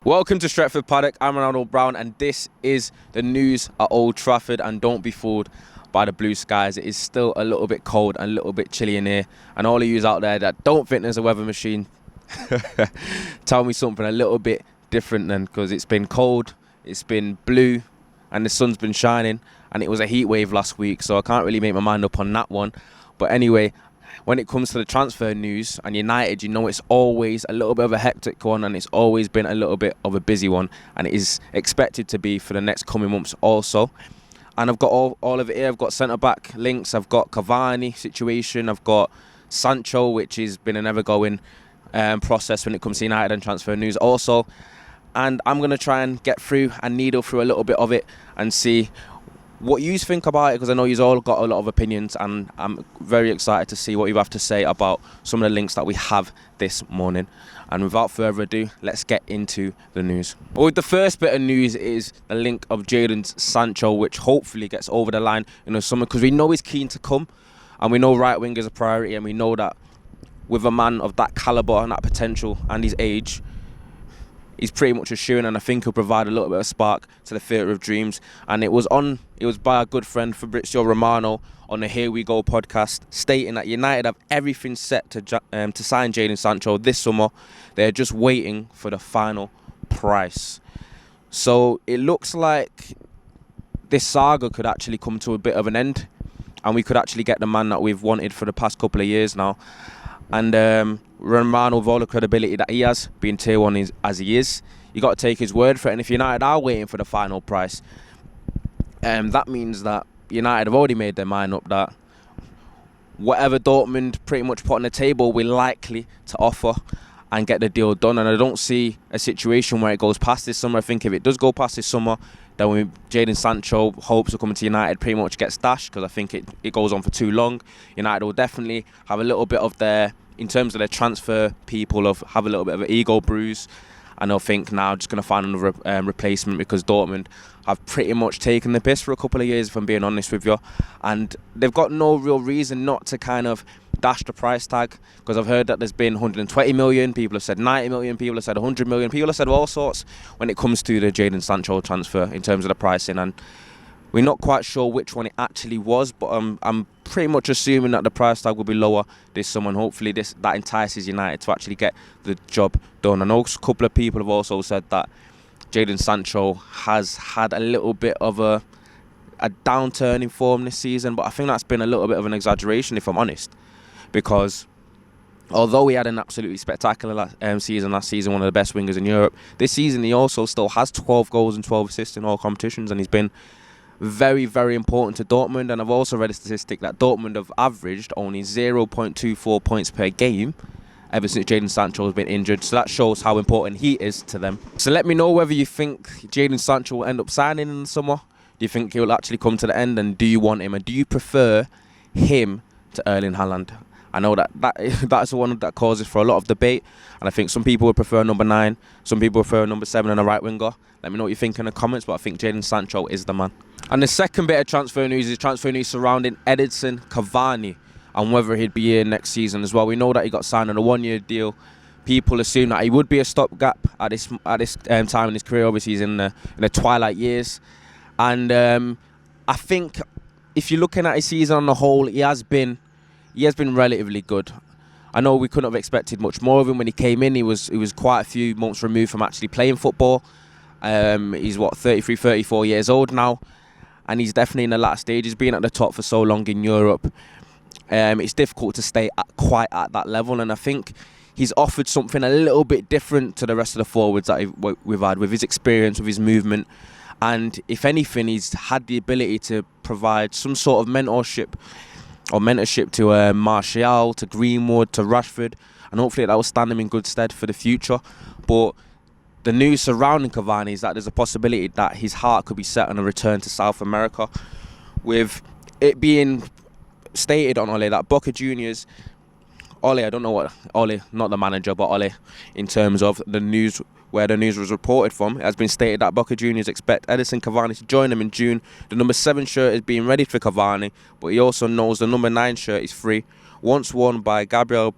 Welcome to Stretford, Paddock. I'm Ronaldo Brown, and this is the news at Old Trafford. And don't be fooled by the blue skies. It is still a little bit cold and a little bit chilly in here. And all of you out there that don't think there's a weather machine, tell me something a little bit different then, because it's been cold, it's been blue, and the sun's been shining. And it was a heat wave last week, so I can't really make my mind up on that one. But anyway, when it comes to the transfer news and United, you know it's always a little bit of a hectic one, and it's always been a little bit of a busy one, and it is expected to be for the next coming months also. And I've got all of it here. I've got centre-back links, I've got Cavani situation, I've got Sancho, which has been an ever-going process when it comes to United and transfer news also. And I'm going to try and get through and needle through a little bit of it and see what you think about it, because I know you've all got a lot of opinions, and I'm very excited to see what you have to say about some of the links that we have this morning. And without further ado, let's get into the news. Well, the first bit of news is the link of Jadon Sancho, which hopefully gets over the line in the summer, because we know he's keen to come, and we know right wing is a priority, and we know that with a man of that calibre and that potential and his age, he's pretty much a shoo-in, and I think he'll provide a little bit of spark to the theatre of dreams. And it was by our good friend Fabrizio Romano on the Here We Go podcast, stating that United have everything set to sign Jadon Sancho this summer. They're just waiting for the final price. So it looks like this saga could actually come to a bit of an end, and we could actually get the man that we've wanted for the past couple of years now. And Romano, with all the credibility that he has, being tier one as he is, you got to take his word for it. And if United are waiting for the final price, that means that United have already made their mind up that whatever Dortmund pretty much put on the table, we're likely to offer and get the deal done. And I don't see a situation where it goes past this summer. I think if it does go past this summer, then Jadon Sancho hopes of coming to United pretty much gets dashed, because I think it goes on for too long. United will definitely have a little bit of in terms of their transfer people, have a little bit of an ego bruise, and they'll think, now I'm just going to find another replacement, because Dortmund have pretty much taken the piss for a couple of years, if I'm being honest with you. And they've got no real reason not to kind of dash the price tag, because I've heard that there's been 120 million, people have said 90 million, people have said 100 million, people have said all sorts when it comes to the Jadon Sancho transfer in terms of the pricing. And we're not quite sure which one it actually was, but I'm pretty much assuming that the price tag will be lower this summer, and hopefully that entices United to actually get the job done. I know a couple of people have also said that Jadon Sancho has had a little bit of a downturn in form this season, but I think that's been a little bit of an exaggeration, if I'm honest, because although he had an absolutely spectacular season last season, one of the best wingers in Europe, this season he also still has 12 goals and 12 assists in all competitions, and he's been very, very important to Dortmund. And I've also read a statistic that Dortmund have averaged only 0.24 points per game ever since Jadon Sancho has been injured. So that shows how important he is to them. So let me know whether you think Jadon Sancho will end up signing in the summer. Do you think he'll actually come to the end, and do you want him, and do you prefer him to Erling Haaland? I know that's the one that causes for a lot of debate, and I think some people would prefer number 9, some people prefer number 7 and a right winger. Let me know what you think in the comments, but I think Jadon Sancho is the man. And the second bit of transfer news is transfer news surrounding Edinson Cavani and whether he'd be here next season as well. We know that he got signed on a 1-year deal. People assume that he would be a stopgap at this time in his career. Obviously, he's in the twilight years, and I think if you're looking at his season on the whole, he has been relatively good. I know we couldn't have expected much more of him when he came in. He was quite a few months removed from actually playing football. He's 33, 34 years old now, and he's definitely in the latter stages. Being at the top for so long in Europe, it's difficult to stay quite at that level, and I think he's offered something a little bit different to the rest of the forwards that we've had, with his experience, with his movement, and if anything, he's had the ability to provide some sort of mentorship to Martial, to Greenwood, to Rashford, and hopefully that will stand him in good stead for the future. But the news surrounding Cavani is that there's a possibility that his heart could be set on a return to South America, with it being stated on Ole that Boca Juniors, Ole, I don't know what, Ole, not the manager, but Ole, in terms of the news, where the news was reported from, it has been stated that Boca Juniors expect Edinson Cavani to join them in June. The number 7 shirt is being ready for Cavani, but he also knows the number 9 shirt is free, once worn by Gabriel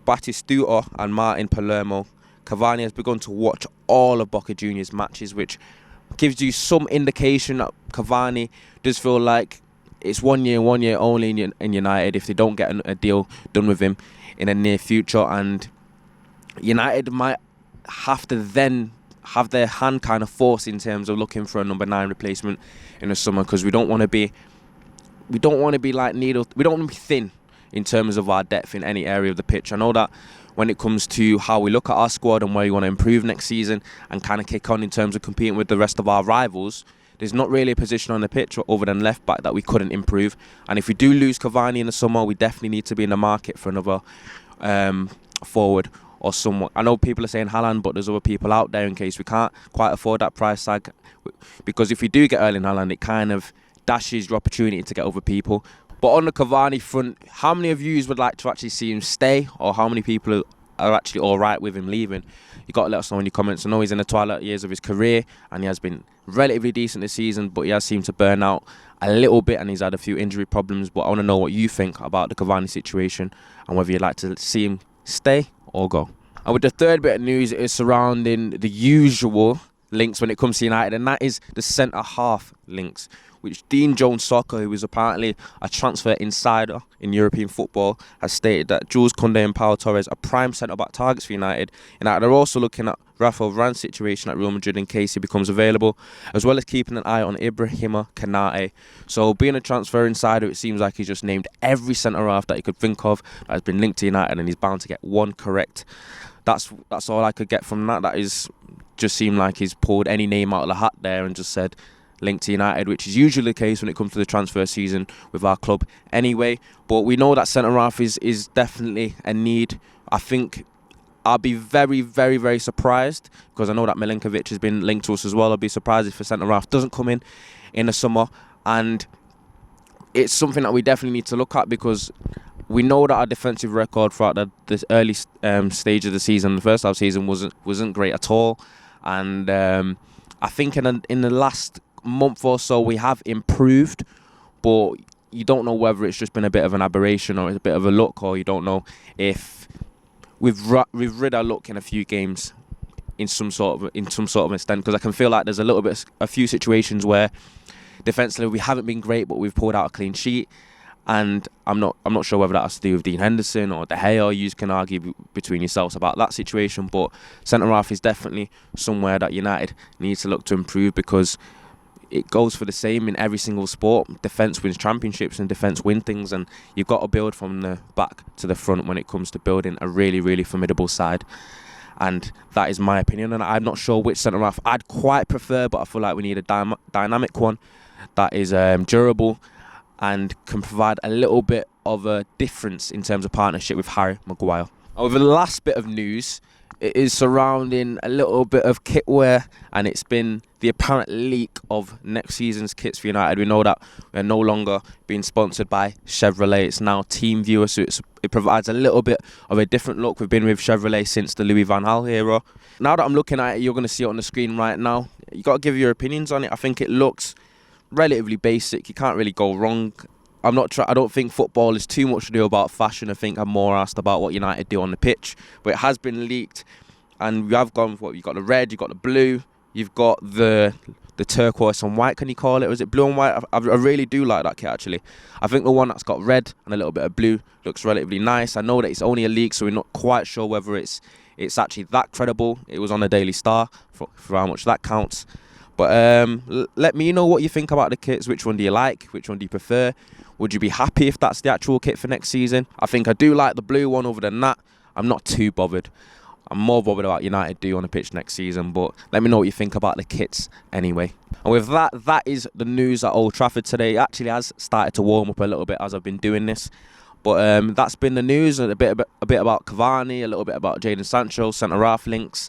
Batistuta and Martin Palermo. Cavani has begun to watch all of Boca Juniors matches, which gives you some indication that Cavani does feel like it's 1 year only in United if they don't get a deal done with him in the near future. And United might have to then have their hand kind of forced in terms of looking for a number 9 replacement in the summer, because we don't want to be like needle. We don't want to be thin in terms of our depth in any area of the pitch. I know that when it comes to how we look at our squad and where we want to improve next season and kind of kick on in terms of competing with the rest of our rivals, there's not really a position on the pitch other than left back that we couldn't improve. And if we do lose Cavani in the summer, we definitely need to be in the market for another forward or someone. I know people are saying Haaland, but there's other people out there in case we can't quite afford that price tag. Because if we do get Erling Haaland, it kind of dashes your opportunity to get other people. But on the Cavani front, how many of you would like to actually see him stay, or how many people are actually all right with him leaving? You got to let us know in your comments. I know he's in the twilight years of his career and he has been relatively decent this season, but he has seemed to burn out a little bit and he's had a few injury problems. But I want to know what you think about the Cavani situation and whether you'd like to see him stay or go. And with the third bit of news, it is surrounding the usual links when it comes to United, and that is the centre-half links, which Dean Jones-Soccer, who is apparently a transfer insider in European football, has stated that Jules Koundé and Pau Torres are prime centre-back targets for United. United are also looking at Rafael Varane's situation at Real Madrid in case he becomes available, as well as keeping an eye on Ibrahima Konate. So being a transfer insider, it seems like he's just named every centre-half that he could think of that has been linked to United, and he's bound to get one correct. That's all I could get from that. That is just seemed like he's pulled any name out of the hat there and just said linked to United, which is usually the case when it comes to the transfer season with our club anyway. But we know that centre-half is definitely a need. I think I'll be very, very, very surprised, because I know that Milinkovic has been linked to us as well. I'll be surprised if a centre-half doesn't come in the summer. And it's something that we definitely need to look at, because we know that our defensive record throughout this early stage of the season, the first half of the season, wasn't great at all. And I think in the last month or so we have improved, but you don't know whether it's just been a bit of an aberration or it's a bit of a luck, or you don't know if we've rid our luck in a few games in some sort of extent, because I can feel like there's a few situations where defensively we haven't been great, but we've pulled out a clean sheet. And I'm not sure whether that has to do with Dean Henderson or De Gea. You can argue between yourselves about that situation, but centre-half is definitely somewhere that United needs to look to improve, because it goes for the same in every single sport. Defence wins championships and defence wins things, and you've got to build from the back to the front when it comes to building a really, really formidable side. And that is my opinion, and I'm not sure which centre-half I'd quite prefer, but I feel like we need a dynamic one that is durable and can provide a little bit of a difference in terms of partnership with Harry Maguire. Over the last bit of news, it is surrounding a little bit of kitwear, and it's been the apparent leak of next season's kits for United. We know that we're no longer being sponsored by Chevrolet. It's now Team Viewer, so it provides a little bit of a different look. We've been with Chevrolet since the Louis van Gaal era. Now that I'm looking at it, you're going to see it on the screen right now. You got to give your opinions on it. I think it looks relatively basic. You can't really go wrong. I don't think football is too much to do about fashion. I think I'm more asked about what United do on the pitch. But it has been leaked, and we have gone with what you've got: the red, you've got the blue, you've got the turquoise and white. Can you call it? Was it blue and white? I really do like that kit, actually. I think the one that's got red and a little bit of blue looks relatively nice. I know that it's only a leak, so we're not quite sure whether it's actually that credible. It was on the Daily Star for how much that counts. But let me know what you think about the kits. Which one do you like? Which one do you prefer? Would you be happy if that's the actual kit for next season? I think I do like the blue one. Other than that, I'm not too bothered. I'm more bothered about United do on the pitch next season. But let me know what you think about the kits anyway. And with that, that is the news at Old Trafford today. It actually has started to warm up a little bit as I've been doing this. But that's been the news. A bit about Cavani, a little bit about Jadon Sancho, centre-half links,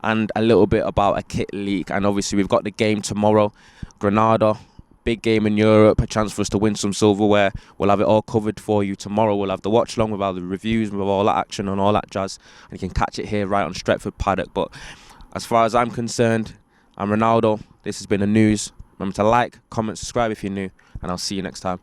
and a little bit about a kit leak. And obviously we've got the game tomorrow, Granada, big game in Europe, a chance for us to win some silverware. We'll have it all covered for you tomorrow. We'll have the watch along with all the reviews, with all that action and all that jazz, and you can catch it here right on Stretford Paddock. But as far as I'm concerned, I'm Ronaldo. This has been the news. Remember to like, comment, subscribe if you're new, and I'll see you next time.